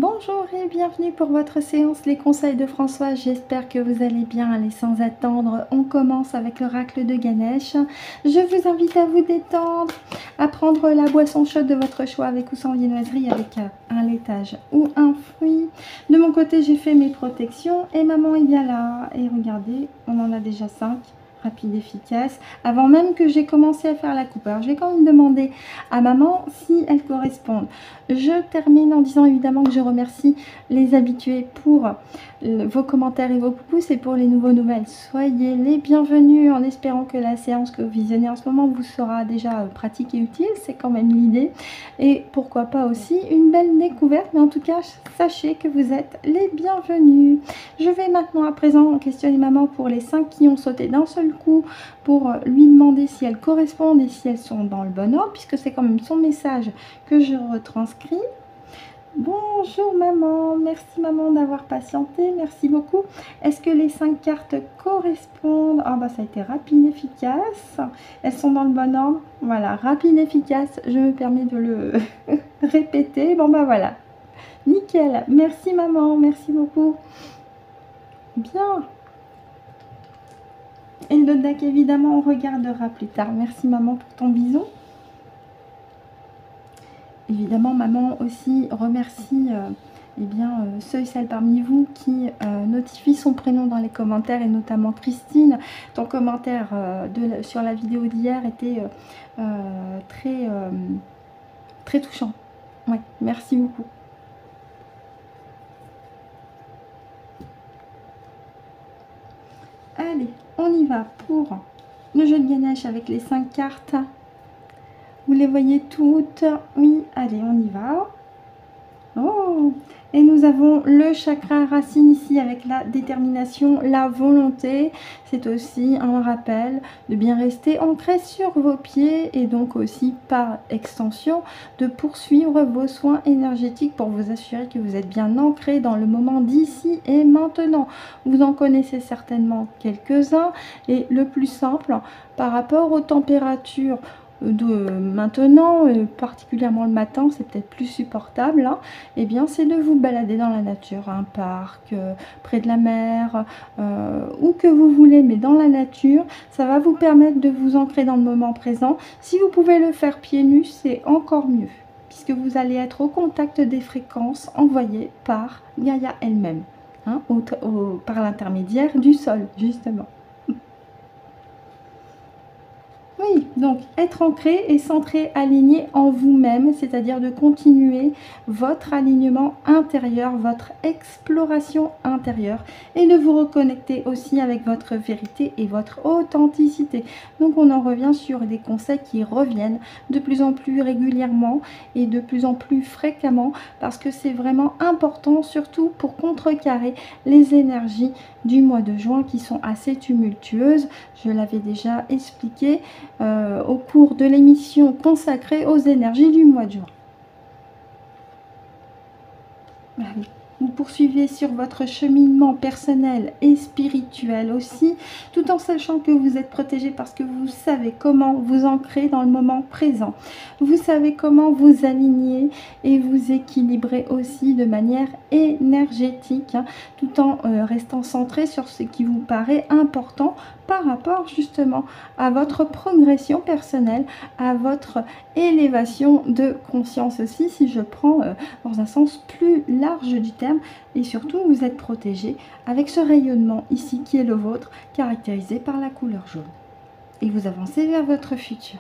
Bonjour et bienvenue pour votre séance Les Conseils de Françoise. J'espère que vous allez bien. Allez, sans attendre, on commence avec l'oracle de Ganesh. Je vous invite à vous détendre, à prendre la boisson chaude de votre choix avec ou sans viennoiserie, avec un laitage ou un fruit. De mon côté, j'ai fait mes protections et maman est bien là. Et regardez, on en a déjà 5. Rapide, efficace, avant même que j'ai commencé à faire la coupe. Alors, je vais quand même demander à maman si elles correspondent. Je termine en disant évidemment que je remercie les habitués pour vos commentaires et vos pouces et pour les nouvelles. Soyez les bienvenus en espérant que la séance que vous visionnez en ce moment vous sera déjà pratique et utile. C'est quand même l'idée. Et pourquoi pas aussi une belle découverte. Mais en tout cas, sachez que vous êtes les bienvenus. Je vais maintenant à présent questionner maman pour les 5 qui ont sauté d'un seul coup pour lui demander si elles correspondent et si elles sont dans le bon ordre, puisque c'est quand même son message que je retranscris. Bonjour maman, merci maman d'avoir patienté, merci beaucoup. Est-ce que les 5 cartes correspondent? Ah bah ça a été rapide, efficace. Elles sont dans le bon ordre. Voilà, rapide, efficace, je me permets de le répéter. Bon bah voilà, nickel. Merci maman, merci beaucoup. Bien. Et le deck, évidemment, on regardera plus tard. Merci maman pour ton bisou. Évidemment, maman aussi remercie ceux et celles parmi vous qui notifient son prénom dans les commentaires, et notamment Christine. Ton commentaire sur la vidéo d'hier était très touchant. Ouais, merci beaucoup. Allez, on y va pour le jeu de Ganesh avec les 5 cartes. Vous les voyez toutes? Oui, allez, on y va. Oh! Et nous avons le chakra racine ici avec la détermination, la volonté. C'est aussi un rappel de bien rester ancré sur vos pieds et donc aussi par extension de poursuivre vos soins énergétiques pour vous assurer que vous êtes bien ancré dans le moment d'ici et maintenant. Vous en connaissez certainement quelques-uns et le plus simple par rapport aux températures de maintenant, particulièrement le matin, c'est peut-être plus supportable, hein, et bien c'est de vous balader dans la nature, un parc, près de la mer, où que vous voulez, mais dans la nature. Ça va vous permettre de vous ancrer dans le moment présent. Si vous pouvez le faire pieds nus, c'est encore mieux, puisque vous allez être au contact des fréquences envoyées par Gaïa elle-même, hein, par l'intermédiaire du sol, justement. Oui, donc être ancré et centré, aligné en vous-même, c'est-à-dire de continuer votre alignement intérieur, votre exploration intérieure et de vous reconnecter aussi avec votre vérité et votre authenticité. Donc on en revient sur des conseils qui reviennent de plus en plus régulièrement et de plus en plus fréquemment parce que c'est vraiment important, surtout pour contrecarrer les énergies du mois de juin qui sont assez tumultueuses. Je l'avais déjà expliqué au cours de l'émission consacrée aux énergies du mois de juin. Allez. Vous poursuivez sur votre cheminement personnel et spirituel aussi, tout en sachant que vous êtes protégé parce que vous savez comment vous ancrer dans le moment présent. Vous savez comment vous aligner et vous équilibrer aussi de manière énergétique, hein, tout en restant centré sur ce qui vous paraît important par rapport justement à votre progression personnelle, à votre élévation de conscience aussi, si je prends dans un sens plus large du terme, et surtout vous êtes protégé avec ce rayonnement ici qui est le vôtre, caractérisé par la couleur jaune. Et vous avancez vers votre futur.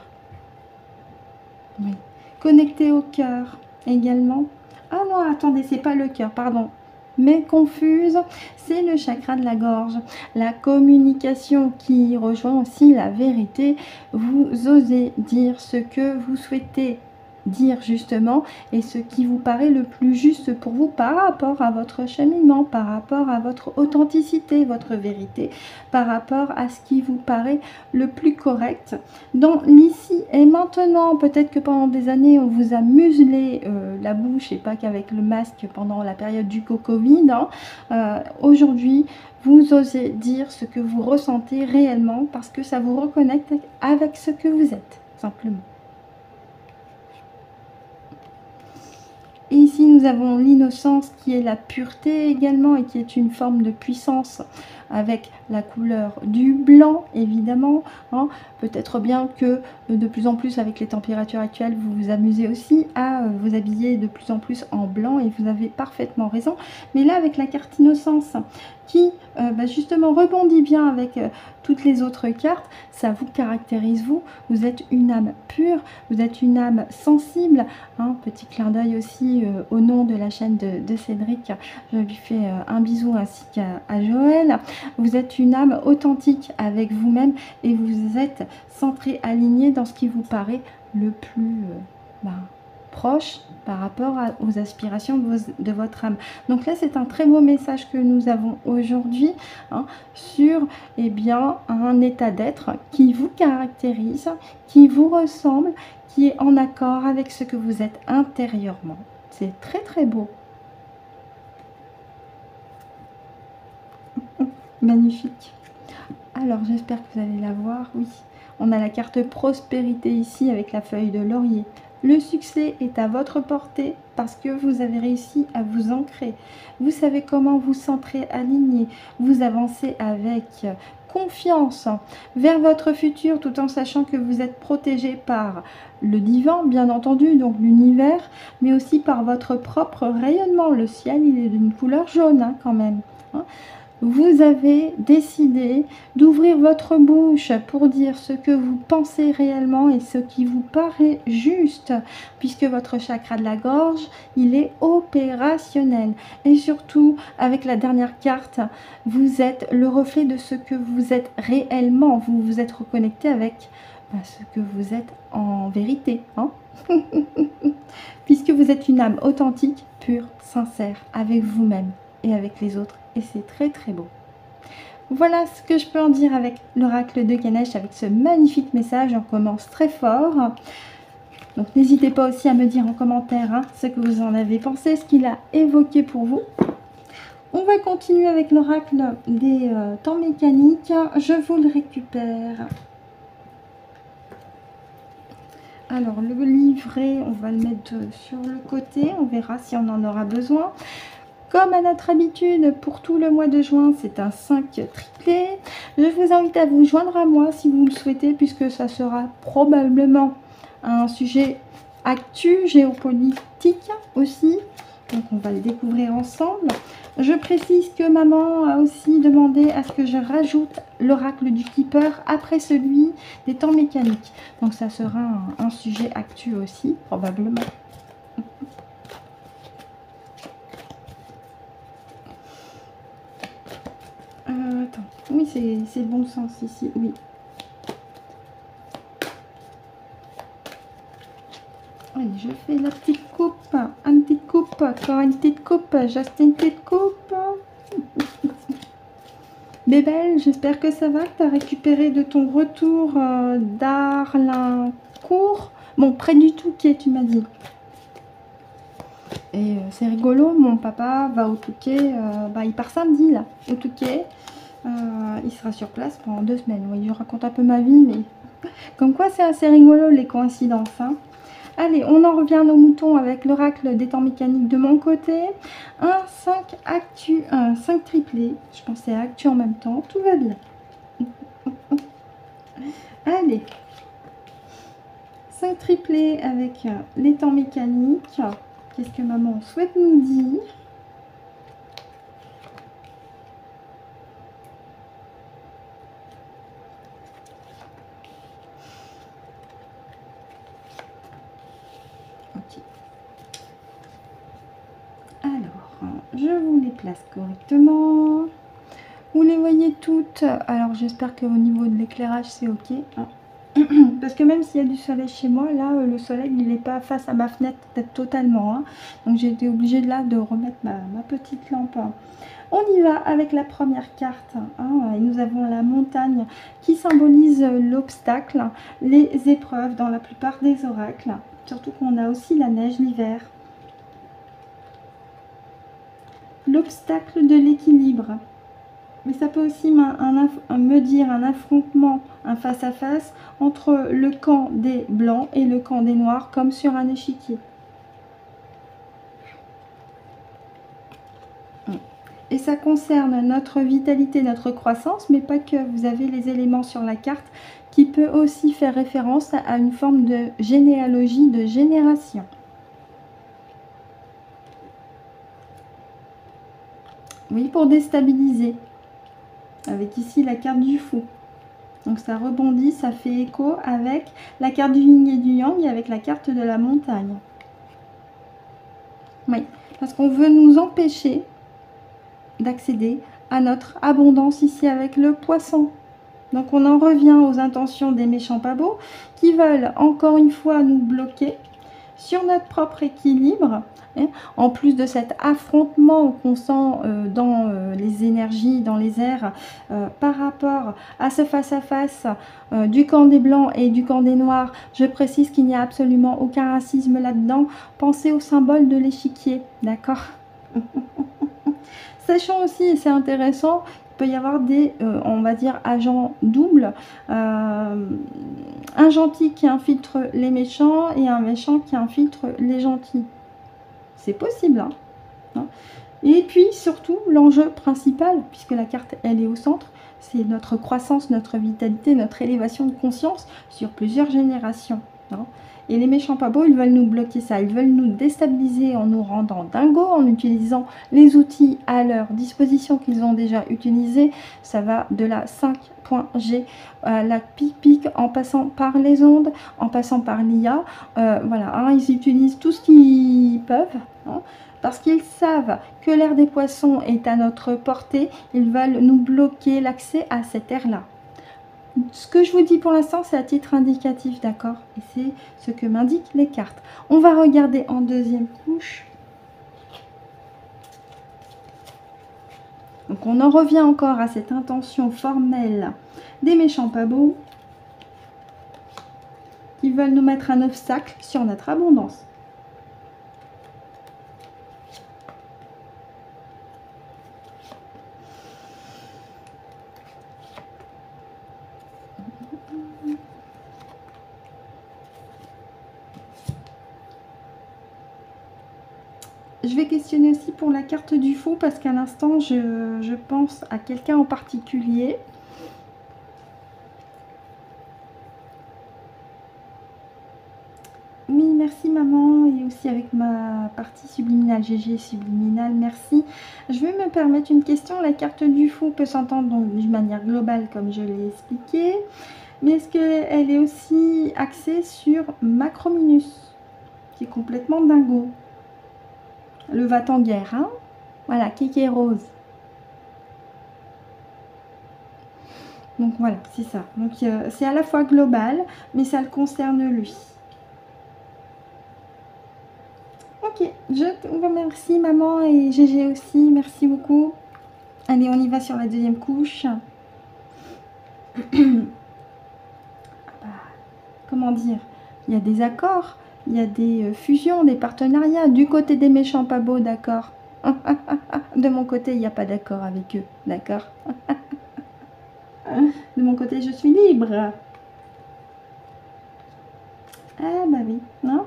Oui. Connecté au cœur également. Ah non, attendez, c'est pas le cœur, pardon. Mais confuse, c'est le chakra de la gorge, la communication qui rejoint aussi la vérité. Vous osez dire ce que vous souhaitez dire justement et ce qui vous paraît le plus juste pour vous par rapport à votre cheminement, par rapport à votre authenticité, votre vérité, par rapport à ce qui vous paraît le plus correct dans l'ici et maintenant. Peut-être que pendant des années on vous a muselé la bouche, et pas qu'avec le masque pendant la période du Covid, hein. Aujourd'hui vous osez dire ce que vous ressentez réellement parce que ça vous reconnecte avec ce que vous êtes, simplement. Et ici, nous avons l'innocence qui est la pureté également et qui est une forme de puissance avec la couleur du blanc, évidemment. Hein. Peut-être bien que de plus en plus, avec les températures actuelles, vous vous amusez aussi à vous habiller de plus en plus en blanc et vous avez parfaitement raison. Mais là, avec la carte innocence qui justement rebondit bien avec toutes les autres cartes, ça vous caractérise vous. Vous êtes une âme pure, vous êtes une âme sensible. Hein. Petit clin d'œil aussi au nom de la chaîne de Cédric. Je lui fais un bisou ainsi qu'à Joël. Vous êtes une âme authentique avec vous-même et vous êtes centré, aligné dans ce qui vous paraît le plus proche par rapport aux aspirations de votre âme. Donc là, c'est un très beau message que nous avons aujourd'hui sur un état d'être qui vous caractérise, qui vous ressemble, qui est en accord avec ce que vous êtes intérieurement. C'est très très beau. Magnifique. Alors, j'espère que vous allez la voir. Oui, on a la carte prospérité ici avec la feuille de laurier. Le succès est à votre portée parce que vous avez réussi à vous ancrer. Vous savez comment vous centrer, aligner. Vous avancez avec confiance vers votre futur tout en sachant que vous êtes protégé par le divin, bien entendu, donc l'univers, mais aussi par votre propre rayonnement. Le ciel, il est d'une couleur jaune quand même. Vous avez décidé d'ouvrir votre bouche pour dire ce que vous pensez réellement et ce qui vous paraît juste, puisque votre chakra de la gorge, il est opérationnel. Et surtout, avec la dernière carte, vous êtes le reflet de ce que vous êtes réellement. Vous vous êtes reconnecté avec ce que vous êtes en vérité. Puisque vous êtes une âme authentique, pure, sincère, avec vous-même et avec les autres. Et c'est très très beau. Voilà ce que je peux en dire avec l'oracle de Ganesh, avec ce magnifique message. On commence très fort. Donc n'hésitez pas aussi à me dire en commentaire ce que vous en avez pensé, ce qu'il a évoqué pour vous. On va continuer avec l'oracle des temps mécaniques. Je vous le récupère. Alors le livret, on va le mettre sur le côté. On verra si on en aura besoin. Comme à notre habitude, pour tout le mois de juin, c'est un 5 triplé. Je vous invite à vous joindre à moi si vous le souhaitez, puisque ça sera probablement un sujet actu, géopolitique aussi. Donc on va le découvrir ensemble. Je précise que maman a aussi demandé à ce que je rajoute l'oracle du Keeper après celui des temps mécaniques. Donc ça sera un sujet actu aussi, probablement. Attends, oui, c'est le bon sens ici, oui. Allez, je fais la petite coupe, une petite coupe, encore une petite coupe, juste une petite coupe. Bébelle, j'espère que ça va, que tu as récupéré de ton retour d'Arlincourt. Bon, près du Touquet, tu m'as dit. Et c'est rigolo, mon papa va au Touquet, il part samedi là, au Touquet. Il sera sur place pendant 2 semaines. Oui, je raconte un peu ma vie, mais comme quoi c'est assez rigolo les coïncidences. Allez, on en revient aux moutons avec l'oracle des temps mécaniques de mon côté. Un 5 actu, un 5 triplé. Je pensais à actu en même temps. Tout va bien. Allez. 5 triplés avec les temps mécaniques. Qu'est-ce que maman souhaite nous dire ? Ok. Alors, je vous les place correctement. Vous les voyez toutes. Alors, j'espère qu'au niveau de l'éclairage, c'est ok. Parce que même s'il y a du soleil chez moi, là, le soleil, il n'est pas face à ma fenêtre totalement. Donc, j'ai été obligée de remettre ma petite lampe. On y va avec la première carte. Et nous avons la montagne qui symbolise l'obstacle, les épreuves dans la plupart des oracles. Surtout qu'on a aussi la neige l'hiver. L'obstacle de l'équilibre. Mais ça peut aussi me dire un affrontement, un face-à-face entre le camp des blancs et le camp des noirs, comme sur un échiquier. Et ça concerne notre vitalité, notre croissance, mais pas que. Vous avez les éléments sur la carte qui peut aussi faire référence à une forme de généalogie, de génération. Oui, pour déstabiliser. Avec ici la carte du fou. Donc ça rebondit, ça fait écho avec la carte du yin et du yang et avec la carte de la montagne. Oui, parce qu'on veut nous empêcher d'accéder à notre abondance ici avec le poisson. Donc on en revient aux intentions des méchants pas beaux qui veulent encore une fois nous bloquer sur notre propre équilibre. En plus de cet affrontement qu'on sent dans les énergies, dans les airs, par rapport à ce face-à-face du camp des Blancs et du camp des Noirs, je précise qu'il n'y a absolument aucun racisme là-dedans. Pensez au symbole de l'échiquier, d'accord? Sachant aussi, et c'est intéressant, il peut y avoir des, on va dire, agents doubles. Un gentil qui infiltre les méchants et un méchant qui infiltre les gentils. C'est possible. Hein. Et puis, surtout, l'enjeu principal, puisque la carte, elle est au centre, c'est notre croissance, notre vitalité, notre élévation de conscience sur plusieurs générations. Hein. Et les méchants pas beaux, ils veulent nous bloquer ça. Ils veulent nous déstabiliser en nous rendant dingos, en utilisant les outils à leur disposition qu'ils ont déjà utilisés. Ça va de la 5.G à la pic-pic, en passant par les ondes, en passant par l'IA. Voilà, hein, ils utilisent tout ce qu'ils peuvent. Hein, parce qu'ils savent que l'air des poissons est à notre portée. Ils veulent nous bloquer l'accès à cet air-là. Ce que je vous dis pour l'instant, c'est à titre indicatif, d'accord? Et c'est ce que m'indiquent les cartes. On va regarder en deuxième couche. Donc on en revient encore à cette intention formelle des méchants pas beaux qui veulent nous mettre un obstacle sur notre abondance. Je vais questionner aussi pour la carte du fou parce qu'à l'instant, je pense à quelqu'un en particulier. Oui, merci maman, et aussi avec ma partie subliminale, GG subliminale, merci. Je vais me permettre une question. La carte du fou peut s'entendre d'une manière globale comme je l'ai expliqué, mais est-ce qu'elle est aussi axée sur Macrominus, qui est complètement dingo? Le va-t-en-guerre, hein? Voilà, Kéké Rose. Donc voilà, c'est ça. Donc c'est à la fois global, mais ça le concerne lui. Ok, je vous remercie maman et GG aussi, merci beaucoup. Allez, on y va sur la deuxième couche. Comment dire? Il y a des accords, il y a des fusions, des partenariats. Du côté des méchants pas beaux, d'accord. De mon côté, il n'y a pas d'accord avec eux, d'accord. De mon côté, je suis libre. Ah bah oui, non.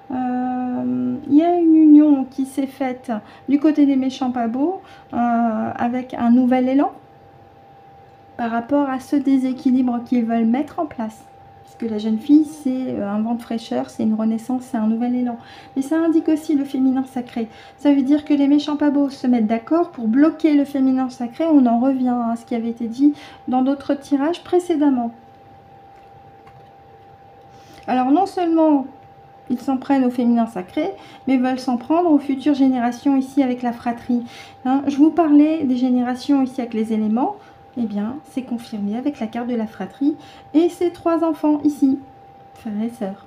Il y a une union qui s'est faite du côté des méchants pas beaux avec un nouvel élan par rapport à ce déséquilibre qu'ils veulent mettre en place. Puisque la jeune fille, c'est un vent de fraîcheur, c'est une renaissance, c'est un nouvel élan. Mais ça indique aussi le féminin sacré. Ça veut dire que les méchants pas beaux se mettent d'accord pour bloquer le féminin sacré. On en revient à ce qui avait été dit dans d'autres tirages précédemment. Alors non seulement ils s'en prennent au féminin sacré, mais veulent s'en prendre aux futures générations ici avec la fratrie. Hein, je vous parlais des générations ici avec les éléments. Eh bien, c'est confirmé avec la carte de la fratrie et ces trois enfants ici, frères et sœurs.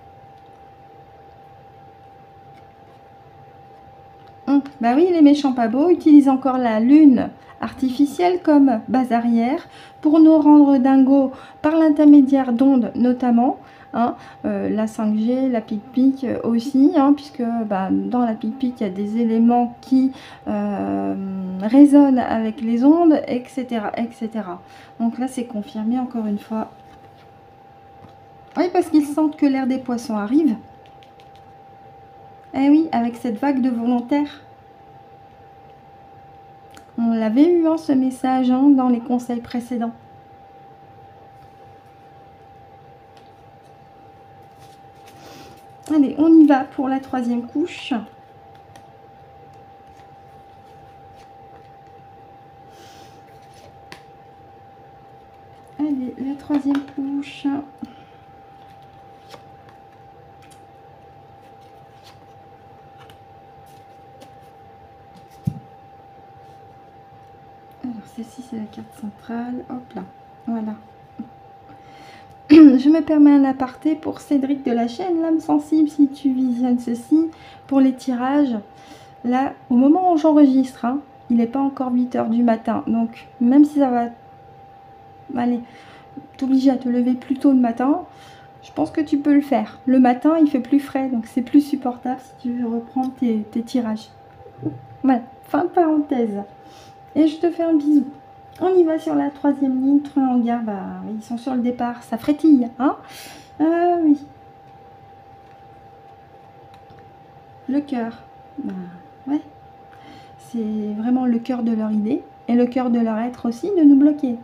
Bah oui, les méchants pas beaux utilisent encore la lune artificielle comme base arrière pour nous rendre dingos par l'intermédiaire d'ondes notamment. Hein, la 5G, la pic-pic aussi, hein, puisque bah, dans la pic-pic, il y a des éléments qui résonnent avec les ondes, etc. etc. Donc là, c'est confirmé encore une fois. Oui, parce qu'ils sentent que l'ère des poissons arrive. Eh oui, avec cette vague de volontaires. On l'avait eu, hein, ce message, hein, dans les conseils précédents. Allez, on y va pour la troisième couche. Allez, la troisième couche. Alors, celle-ci, c'est la carte centrale. Hop là, voilà. Je me permets un aparté pour Cédric de la chaîne L'âme sensible. Si tu visionnes ceci, pour les tirages, là, au moment où j'enregistre, hein, il n'est pas encore 8 h du matin. Donc, même si ça va aller t'obliger à te lever plus tôt le matin, je pense que tu peux le faire. Le matin, il fait plus frais, donc c'est plus supportable si tu veux reprendre tes tirages. Voilà, fin de parenthèse. Et je te fais un bisou. On y va sur la troisième ligne. Troyangard, bah, ils sont sur le départ. Ça frétille, hein? Oui. Le cœur. Bah, ouais. C'est vraiment le cœur de leur idée. Et le cœur de leur être aussi, de nous bloquer.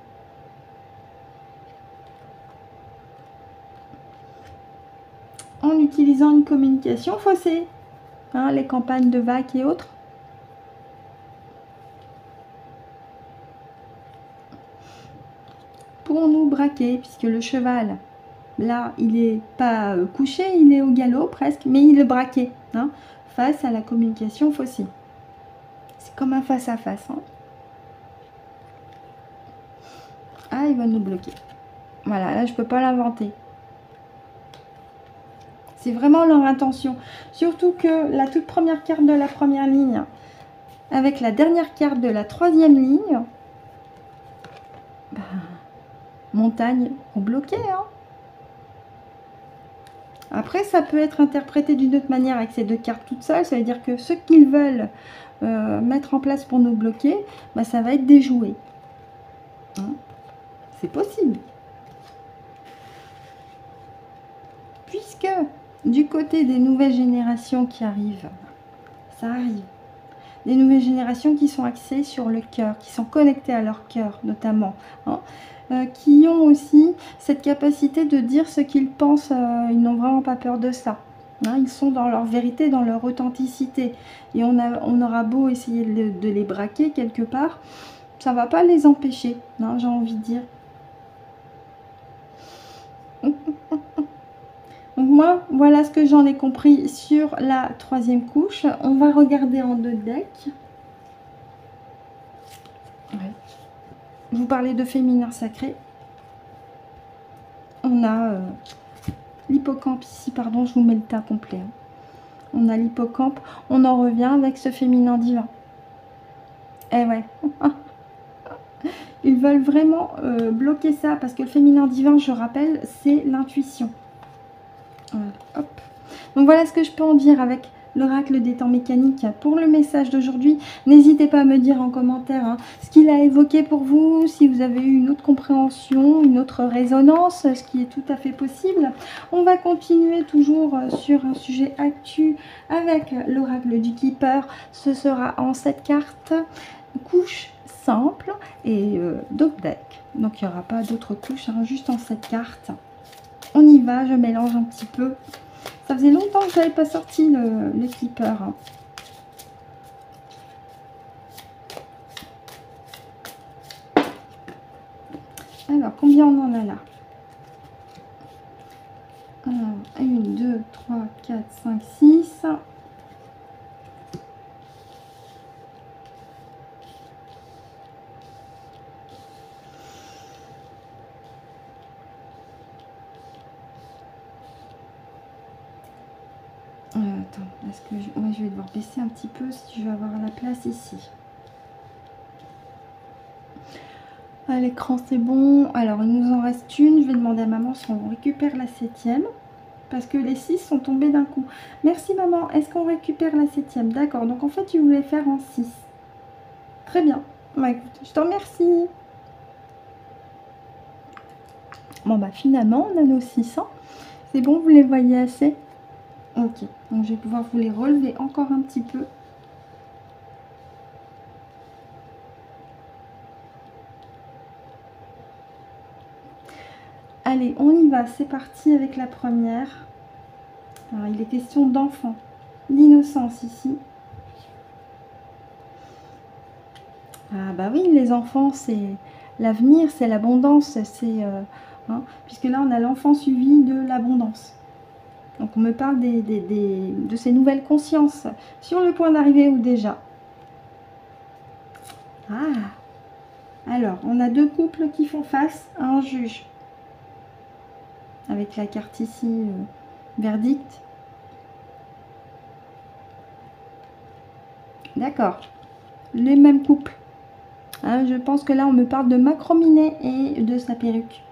En utilisant une communication faussée. Hein, les campagnes de vagues et autres. Pour nous braquer, puisque le cheval, là, il n'est pas couché, il est au galop presque, mais il est braqué, hein, face à la communication faussée. C'est comme un face-à-face. Hein. Ah, il va nous bloquer. Voilà, là, je ne peux pas l'inventer. C'est vraiment leur intention. Surtout que la toute première carte de la première ligne, avec la dernière carte de la troisième ligne, bah, montagne ont bloqué. Hein. Après, ça peut être interprété d'une autre manière avec ces deux cartes toutes seules. Ça veut dire que ce qu'ils veulent mettre en place pour nous bloquer, bah, ça va être déjoué. Hein. C'est possible. Puisque du côté des nouvelles générations qui arrivent, ça arrive. Des nouvelles générations qui sont axées sur le cœur, qui sont connectées à leur cœur notamment. Hein. Qui ont aussi cette capacité de dire ce qu'ils pensent, ils n'ont vraiment pas peur de ça. Hein, ils sont dans leur vérité, dans leur authenticité. Et on aura beau essayer de les braquer quelque part, ça ne va pas les empêcher, hein, j'ai envie de dire. Donc moi, voilà ce que j'en ai compris sur la troisième couche. On va regarder en deux decks. Ouais. Je vous parlais de féminin sacré. On a l'hippocampe ici, pardon, je vous mets le tas complet. Hein. On a l'hippocampe, on en revient avec ce féminin divin. Eh ouais. Ils veulent vraiment bloquer ça, parce que le féminin divin, je rappelle, c'est l'intuition. Voilà, hop. Donc voilà ce que je peux en dire avec l'oracle des temps mécaniques pour le message d'aujourd'hui. N'hésitez pas à me dire en commentaire hein, ce qu'il a évoqué pour vous, si vous avez eu une autre compréhension, une autre résonance, ce qui est tout à fait possible. On va continuer toujours sur un sujet actu avec l'oracle du Keeper. Ce sera en cette carte, couche simple et d'autres decks. Donc il n'y aura pas d'autres couches, hein, juste en cette carte. On y va, je mélange un petit peu. Ça faisait longtemps que je n'avais pas sorti le Keeper. Hein. Alors, combien on en a là? 1, 2, 3, 4, 5, 6. Attends, est-ce que moi je vais devoir baisser un petit peu si je veux avoir la place ici. À l'écran c'est bon. Alors il nous en reste une. Je vais demander à maman si on récupère la 7e. Parce que les 6 sont tombés d'un coup. Merci maman. Est-ce qu'on récupère la 7e? D'accord. Donc en fait tu voulais faire en 6. Très bien. Bah, écoute, je te remercie. Bon bah finalement on a nos 600. C'est bon, vous les voyez assez? Ok, donc je vais pouvoir vous les relever encore un petit peu. Allez, on y va, c'est parti avec la première. Alors, il est question d'enfant, d'innocence ici. Ah bah oui, les enfants, c'est l'avenir, c'est l'abondance, c'est... puisque là, on a l'enfant suivi de l'abondance. Donc, on me parle de ces nouvelles consciences sur le point d'arriver ou déjà. Ah, alors, on a deux couples qui font face à un juge. Avec la carte ici, verdict. D'accord. Les mêmes couples. Je pense que là, on me parle de Macrominet et de sa perruque.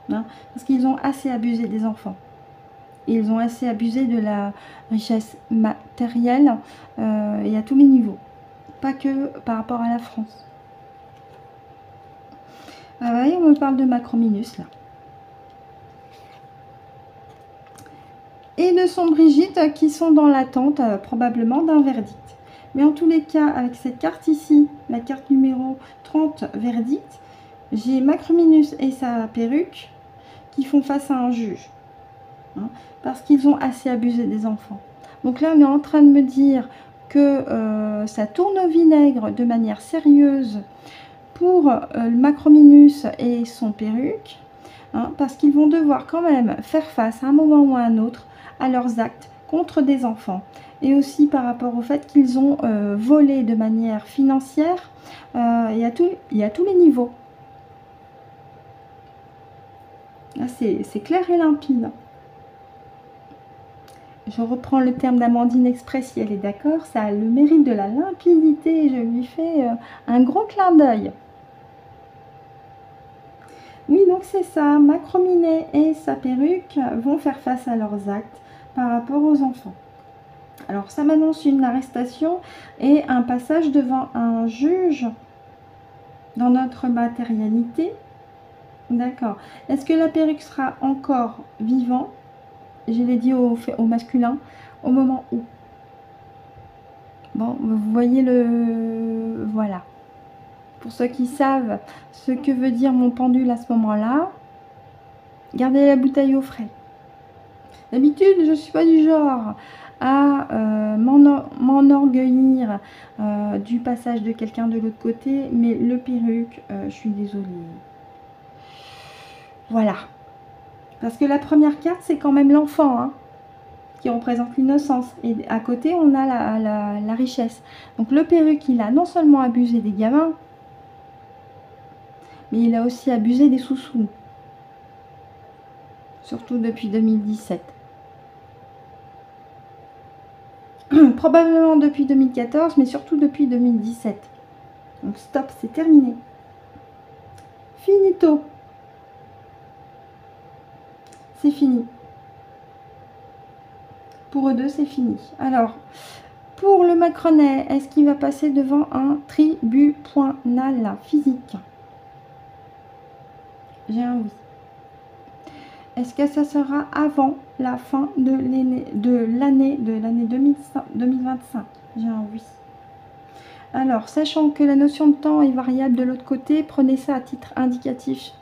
Parce qu'ils ont assez abusé des enfants. Ils ont assez abusé de la richesse matérielle et à tous les niveaux. Pas que par rapport à la France. Oui, on me parle de Macrominus, là. Et de son Brigitte qui sont dans l'attente, probablement, d'un verdict. Mais en tous les cas, avec cette carte ici, la carte numéro 30, verdict, j'ai Macrominus et sa perruque qui font face à un juge. Parce qu'ils ont assez abusé des enfants. Donc là, on est en train de me dire que ça tourne au vinaigre de manière sérieuse pour Macrominus et son perruque. Parce qu'ils vont devoir quand même faire face à un moment ou à un autre à leurs actes contre des enfants. Et aussi par rapport au fait qu'ils ont volé de manière financière et à tous les niveaux. Là, c'est clair et limpide. Je reprends le terme d'Amandine Express si elle est d'accord. Ça a le mérite de la limpidité et je lui fais un gros clin d'œil. Oui, donc c'est ça. Macrominet et sa perruque vont faire face à leurs actes par rapport aux enfants. Alors, ça m'annonce une arrestation et un passage devant un juge dans notre matérialité. D'accord. Est-ce que la perruque sera encore vivant? Je l'ai dit au masculin, au moment où. Bon, vous voyez le... Voilà. Pour ceux qui savent ce que veut dire mon pendule à ce moment-là, gardez la bouteille au frais. D'habitude, je ne suis pas du genre à m'enorgueillir du passage de quelqu'un de l'autre côté, mais le perruque, je suis désolée. Voilà. Parce que la première carte, c'est quand même l'enfant, qui représente l'innocence. Et à côté, on a la richesse. Donc le perruque, il a non seulement abusé des gamins, mais il a aussi abusé des sous-sous. Surtout depuis 2017. Probablement depuis 2014, mais surtout depuis 2017. Donc stop, c'est terminé. Finito. C'est fini. Pour eux deux, c'est fini. Alors, pour le Macronet, est-ce qu'il va passer devant un tribunal physique? J'ai un oui. Est-ce que ça sera avant la fin de l'année 2025? J'ai un oui. Alors, sachant que la notion de temps est variable de l'autre côté, prenez ça à titre indicatif.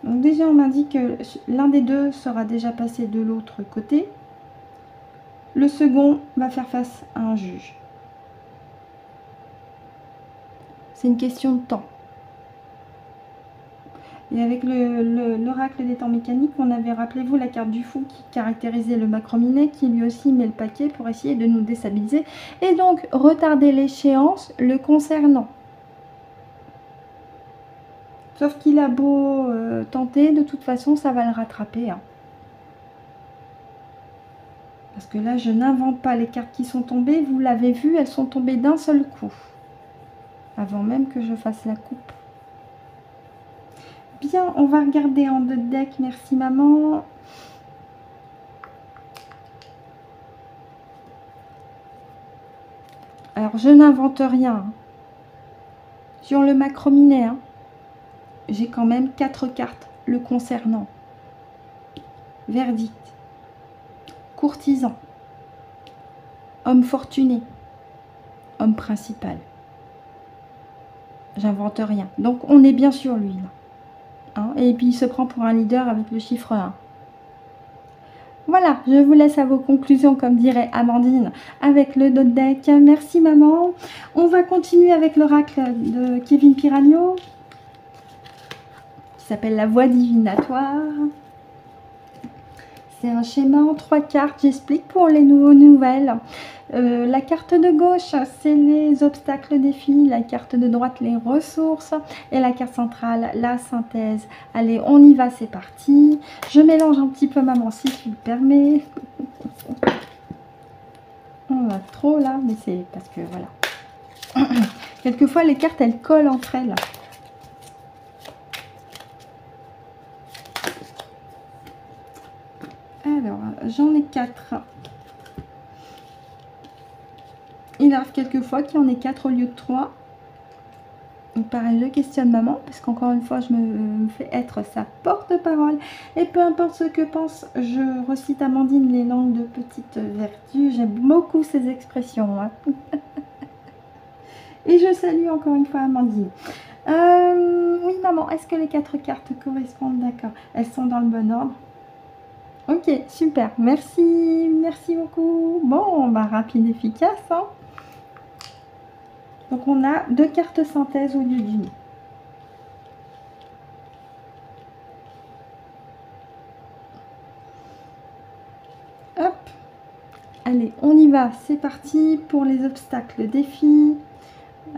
Donc déjà, on m'indique que l'un des deux sera déjà passé de l'autre côté. Le second va faire face à un juge. C'est une question de temps. Et avec l'oracle des temps mécaniques, on avait, rappelez-vous, la carte du fou qui caractérisait le Macrominet, qui lui aussi met le paquet pour essayer de nous déstabiliser et donc retarder l'échéance le concernant. Sauf qu'il a beau tenter, de toute façon, ça va le rattraper. Parce que là, je n'invente pas les cartes qui sont tombées. Vous l'avez vu, elles sont tombées d'un seul coup. Avant même que je fasse la coupe. Bien, on va regarder en deux decks. Merci maman. Alors, je n'invente rien. Sur le Macrominet, j'ai quand même 4 cartes le concernant. Verdict. Courtisan. Homme fortuné. Homme principal. J'invente rien. Donc, on est bien sur lui, là. hein, et puis il se prend pour un leader avec le chiffre 1. Voilà, je vous laisse à vos conclusions, comme dirait Amandine, avec le dos de deck. Merci maman. On va continuer avec l'oracle de Kevin Piragno, qui s'appelle la voie divinatoire. C'est un schéma en 3 cartes, j'explique pour les nouvelles. La carte de gauche, c'est les obstacles, défis. La carte de droite, les ressources. Et la carte centrale, la synthèse. Allez, on y va, c'est parti. Je mélange un petit peu, maman, si tu le permets. On va trop là, mais c'est parce que voilà. Quelquefois, les cartes, elles collent entre elles. Alors, j'en ai 4. Il arrive quelquefois qu'il y en ait 4 au lieu de 3. Et pareil, je questionne maman, parce qu'encore une fois, je me fais être sa porte-parole. Et peu importe ce que pense, je recite Amandine les langues de petite vertu. J'aime beaucoup ces expressions. Hein. Et je salue encore une fois Amandine. Oui, maman, est-ce que les 4 cartes correspondent? D'accord. Elles sont dans le bon ordre. Ok, super. Merci. Merci beaucoup. Bon, bah, rapide, efficace. Hein. Donc, on a 2 cartes synthèse au lieu d'une. Hop. Allez, on y va. C'est parti pour les obstacles, défis.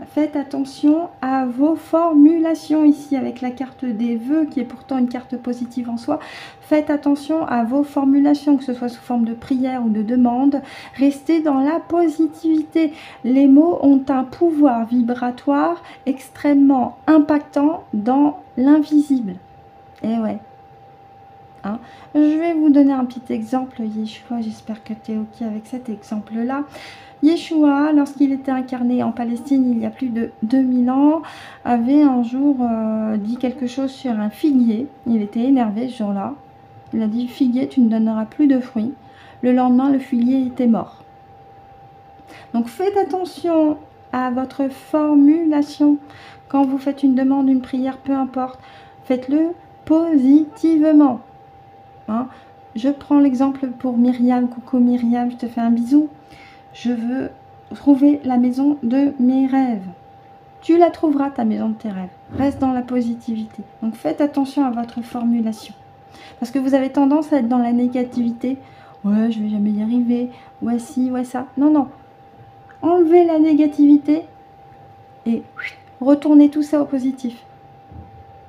Faites attention à vos formulations ici avec la carte des vœux qui est pourtant une carte positive en soi. Faites attention à vos formulations, que ce soit sous forme de prière ou de demande. Restez dans la positivité. Les mots ont un pouvoir vibratoire extrêmement impactant dans l'invisible. Et ouais. Hein. Je vais vous donner un petit exemple, Yeshua, j'espère que tu es ok avec cet exemple-là. Yeshua, lorsqu'il était incarné en Palestine il y a plus de 2000 ans, avait un jour dit quelque chose sur un figuier. Il était énervé ce jour-là. Il a dit, figuier, tu ne donneras plus de fruits. Le lendemain, le figuier était mort. Donc faites attention à votre formulation. Quand vous faites une demande, une prière, peu importe, faites-le positivement. Hein. Je prends l'exemple pour Myriam. Coucou Myriam, je te fais un bisou. Je veux trouver la maison de mes rêves. Tu la trouveras, ta maison de tes rêves. Reste dans la positivité. Donc faites attention à votre formulation. Parce que vous avez tendance à être dans la négativité. Ouais, je vais jamais y arriver. Ouais, si, ouais, ça. Non, non. Enlevez la négativité et retournez tout ça au positif.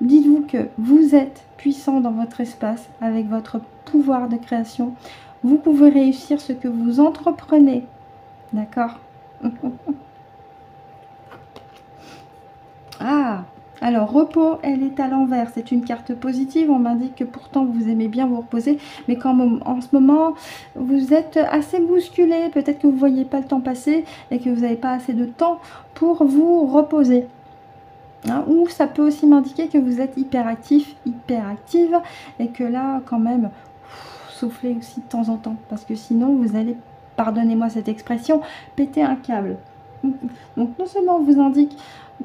Dites-vous que vous êtes puissant dans votre espace avec votre pouvoir de création. Vous pouvez réussir ce que vous entreprenez. D'accord. Ah, alors repos, elle est à l'envers. C'est une carte positive. On m'indique que pourtant vous aimez bien vous reposer. Mais quand en ce moment, vous êtes assez bousculé. Peut-être que vous ne voyez pas le temps passer et que vous n'avez pas assez de temps pour vous reposer. Hein, ou ça peut aussi m'indiquer que vous êtes hyperactif, hyperactive. Et que là, quand même, soufflez aussi de temps en temps. Parce que sinon, vous allez... Pardonnez-moi cette expression, péter un câble. Donc non seulement on vous indique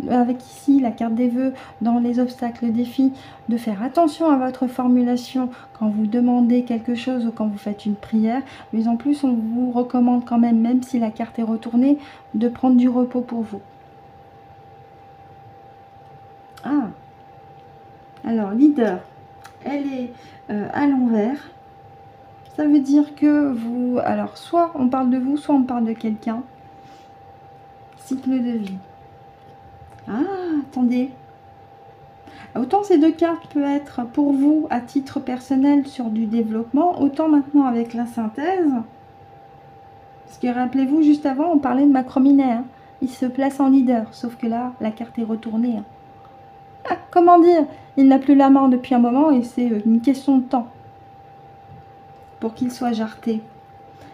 avec ici la carte des vœux dans les obstacles défis de faire attention à votre formulation quand vous demandez quelque chose ou quand vous faites une prière, mais en plus on vous recommande quand même si la carte est retournée, de prendre du repos pour vous. Ah, alors leader, elle est à l'envers. Ça veut dire que vous... Alors, soit on parle de vous, soit on parle de quelqu'un. Cycle de vie. Ah, attendez. Autant ces 2 cartes peuvent être pour vous à titre personnel sur du développement, autant maintenant avec la synthèse. Parce que rappelez-vous, juste avant, on parlait de Macrominet. Hein. Il se place en leader, sauf que là, la carte est retournée. Hein. Ah, comment dire? Il n'a plus la main depuis un moment et c'est une question de temps pour qu'il soit jarté.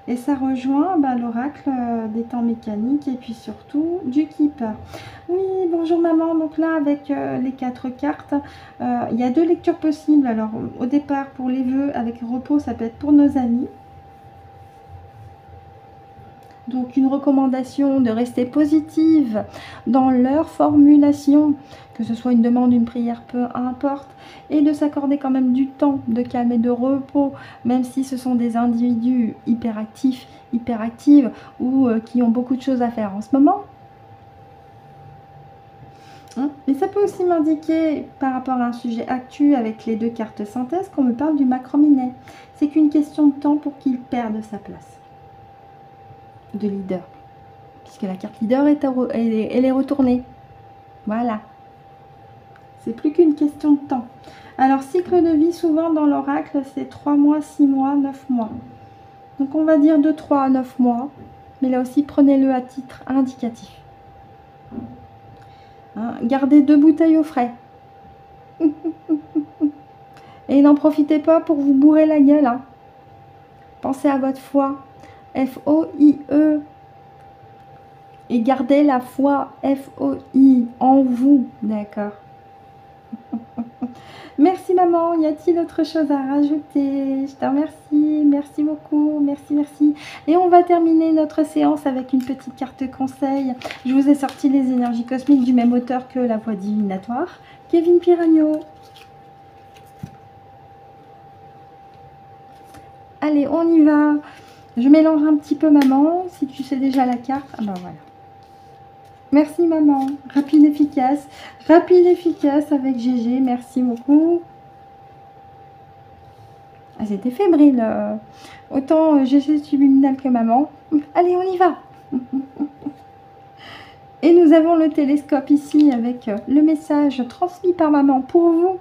Et ça rejoint l'oracle des temps mécaniques et puis surtout du Keeper. Oui, bonjour maman. Donc là, avec les 4 cartes, il y a 2 lectures possibles. Alors, au départ, pour les vœux avec repos, ça peut être pour nos amis. Donc une recommandation de rester positive dans leur formulation, que ce soit une demande, une prière, peu importe, et de s'accorder quand même du temps de calme et de repos, même si ce sont des individus hyperactifs, hyperactives ou qui ont beaucoup de choses à faire en ce moment. Et ça peut aussi m'indiquer, par rapport à un sujet actu avec les deux cartes synthèse, qu'on me parle du macrominet. C'est qu'une question de temps pour qu'il perde sa place de leader. Puisque la carte leader, elle est retournée. Voilà. C'est plus qu'une question de temps. Alors, cycle de vie, souvent dans l'oracle, c'est 3 mois, 6 mois, 9 mois. Donc, on va dire de 3 à 9 mois. Mais là aussi, prenez-le à titre indicatif. Hein, gardez 2 bouteilles au frais. Et n'en profitez pas pour vous bourrer la gueule. Hein. Pensez à votre foi. F-O-I-E. Et gardez la foi. F-O-I. En vous. D'accord. Merci maman. Y a-t-il autre chose à rajouter? Je te remercie. Merci beaucoup. Merci, merci. Et on va terminer notre séance avec une petite carte conseil. Je vous ai sorti les énergies cosmiques du même auteur que la voix divinatoire, Kevin Piragno. Allez, on y va. Je mélange un petit peu maman. Si tu sais déjà la carte. Ah ben voilà. Merci maman. Rapide, efficace. Rapide, efficace avec GG. Merci beaucoup. Ah, c'était fébrile. Autant GG subliminal que maman. Allez, on y va. Et nous avons le télescope ici avec le message transmis par maman pour vous.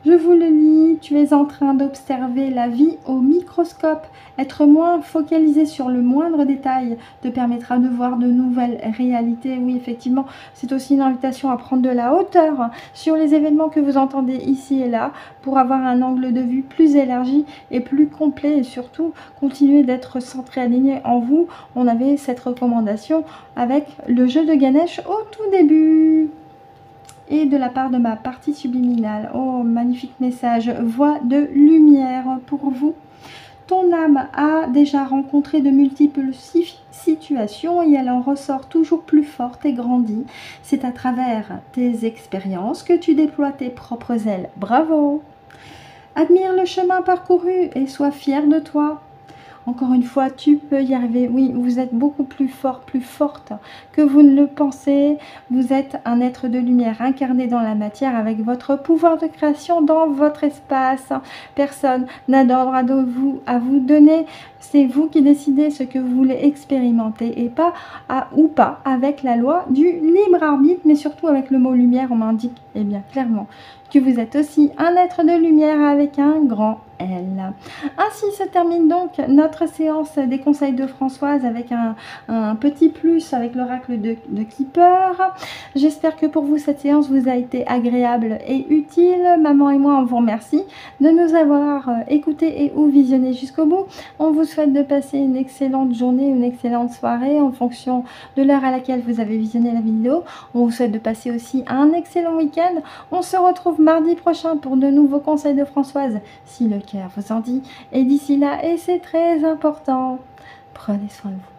Je vous le lis, tu es en train d'observer la vie au microscope. Être moins focalisé sur le moindre détail te permettra de voir de nouvelles réalités. Oui, effectivement, c'est aussi une invitation à prendre de la hauteur sur les événements que vous entendez ici et là pour avoir un angle de vue plus élargi et plus complet et surtout continuer d'être centré, aligné en vous. On avait cette recommandation avec le jeu de Ganesh au tout début. Et de la part de ma partie subliminale. Oh, magnifique message. Voix de lumière pour vous. Ton âme a déjà rencontré de multiples situations et elle en ressort toujours plus forte et grandie. C'est à travers tes expériences que tu déploies tes propres ailes. Bravo! Admire le chemin parcouru et sois fier de toi. Encore une fois, tu peux y arriver. Oui, vous êtes beaucoup plus fort, plus forte que vous ne le pensez. Vous êtes un être de lumière incarné dans la matière avec votre pouvoir de création dans votre espace. Personne n'a d'ordre à vous donner. C'est vous qui décidez ce que vous voulez expérimenter et pas ou pas avec la loi du libre arbitre, mais surtout avec le mot lumière, on m'indique bien clairement que vous êtes aussi un être de lumière avec un grand L. Ainsi se termine donc notre séance des conseils de Françoise avec un petit plus avec l'oracle de Keeper. J'espère que pour vous cette séance vous a été agréable et utile. Maman et moi on vous remercie de nous avoir écoutés et ou visionnés jusqu'au bout. On vous souhaite de passer une excellente journée, une excellente soirée en fonction de l'heure à laquelle vous avez visionné la vidéo. On vous souhaite de passer aussi un excellent week-end. On se retrouve mardi prochain pour de nouveaux conseils de Françoise, si le cœur vous en dit. Et d'ici là, et c'est très important, prenez soin de vous.